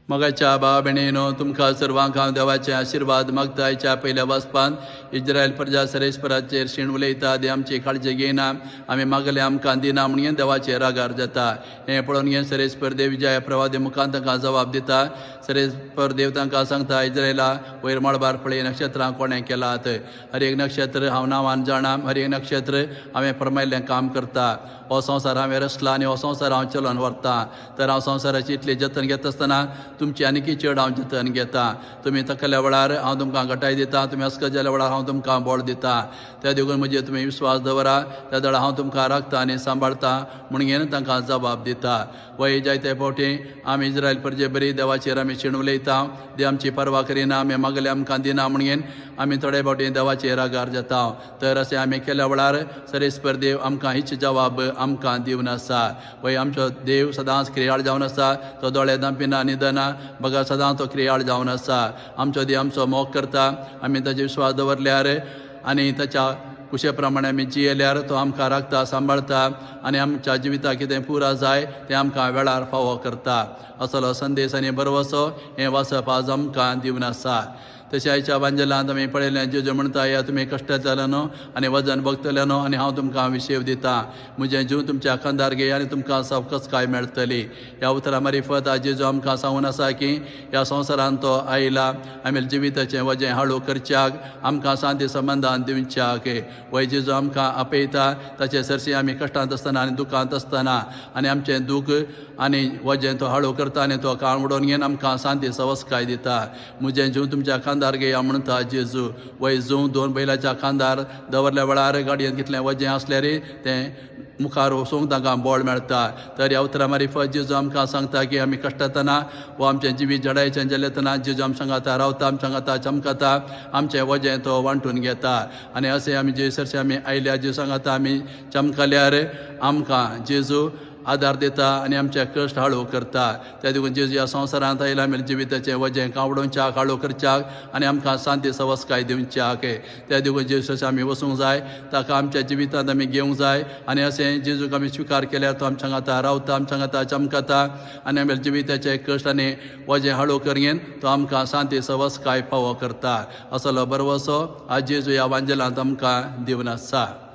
मगाच्या भावा भयणीनो तुमकां सर्वांक हांव देवाचे आशिर्वाद मागतायच्या पयल्या वचपान इस्रायल प्रजा सरेस्पराचेर शीण उलयता दे आमची काळजी घेयना आमी मागले आमकां दिना म्हणून देवाचेर रागार जाता हें पळोवन हे सरेस्पर देव विजया प्रवादी मुखान तांकां जबाब दिता सरेस्पर देव तांकां सांगता इस्रायला वयर मळबार पळय नक्षत्रां कोणें केलात हर एक नक्षत्र हांव नांवान जाणा हर एक नक्षत्र हांवें फरमायल्लें काम करता हो संवसार हांवें रचला आनी हो संवसार हांव चलोवन व्हरतां तर हांव संवसाराची इतलें जतन घेता आसतना तुमची आनीकी चड हांव जतन घेता तुमी तकल्या वेळार हांव तुमकां घटाय दिता तुमी अस्क जाल्या वेळार हांव तुमकां बोड दिता त्या देखून म्हजेर तुमी विस्वास दवरा त्या दळा हांव तुमकां राखता आनी सांबाळता म्हणून तांकां जबाब दिता वय जायते फावटी आमी इस्रायल परजे बरी देवाचेर आमी शीण उलयता दे आमची परवा करिना आमी मागले आमकां दिना म्हणून आमी थोडे फावटी देवाचेर रागार जाता तर अशें आमी केल्या वेळार सरेस्पर देव आमकां हीच जबाब आमकां दिवन आसा वय आमचो देव सदांच क्रियाळ जावन आसा तो दोळे दांपिना न्हिदना बघा सदांच तो क्रियाळ जावन आसा आमचो देव आमचो मोग करता आमी ताचेर विश्वास दवरल्यार आनी ताच्या कुशे प्रमाणे आमी जियेल्यार तो आमकां राखता सांबाळता आनी आमच्या जिविताक कितें पुरा जाय तें आमकां वेळार फावो करता असलो संदेश आनी बरवसो हें वाचप आज आमकां दिवन आसा तशें आयच्या बांजलांत आमी पळयलें जेजू म्हणटा या तुमी कश्ट जाले न्हू आनी वजन भोगतले न्हू आनी हांव तुमकां विशेव दिता म्हजें जीव तुमच्या खांदार घे आनी तुमकां सवकसकाय मेळटली ह्या उतरा मारिफत आज जेजू आमकां सांगून आसा की ह्या संवसारांत तो आयला आमी जिविताचें वजें हाळू करच्याक आमकां शांती संबंदान दिवच्याक वय जेजू आमकां आपयता ताचे सरशी आमी कश्टांत आसतना आनी दुखांत आसतना आनी आमचें दूख आनी वजें तो हाळू करता आनी तो काळ उडोवन घेवन आमकां शांती सवस्काय दिता म्हजें जीव तुमच्या खांदार घे या म्हणटा जेजू वय जू दोन बैलाच्या खांदार दवरल्या वेळार गाडयेंत कितलें वजें आसल्यार तें मुखार वचूंक तांकां बळ मेळटा तर ह्या उतरा मारिफत जेजू आमकां सांगता की आमी कश्टातना वो आमचें जिवीत जडायचें जालें तेन्ना जेजू आमच्या वांगडा रावता आमच्या वांगडा चमकता आमचें वजें तो वांटून घेता आनी अशें आमी जेसरशें आमी आयल्या जेजू वांगडा आमी चमकल्यार आमकां जेजू आदार दिता आनी आमचे कश्ट हाळू करता त्या देखून जेजू ह्या संवसारांत आयला आमी जिविताचें वजें कावडोवच्याक हाळू करच्याक आनी आमकां शांती सवस्काय दिवच्याक त्या देखून जेजूचे आमी वचूंक जाय ताका आमच्या जिवितांत आमी घेवंक जाय आनी अशें जेजूक आमी स्विकार केल्यार तो आमच्या वांगडा रावता आमच्या वांगडा चमकता आनी आमी जिविताचें कश्ट आनी वजें हाळू करून तो आमकां शांती सवस्काय फावो करता असलो बरवसो आज जेजू ह्या वांजेलांत आमकां दिवन आसा.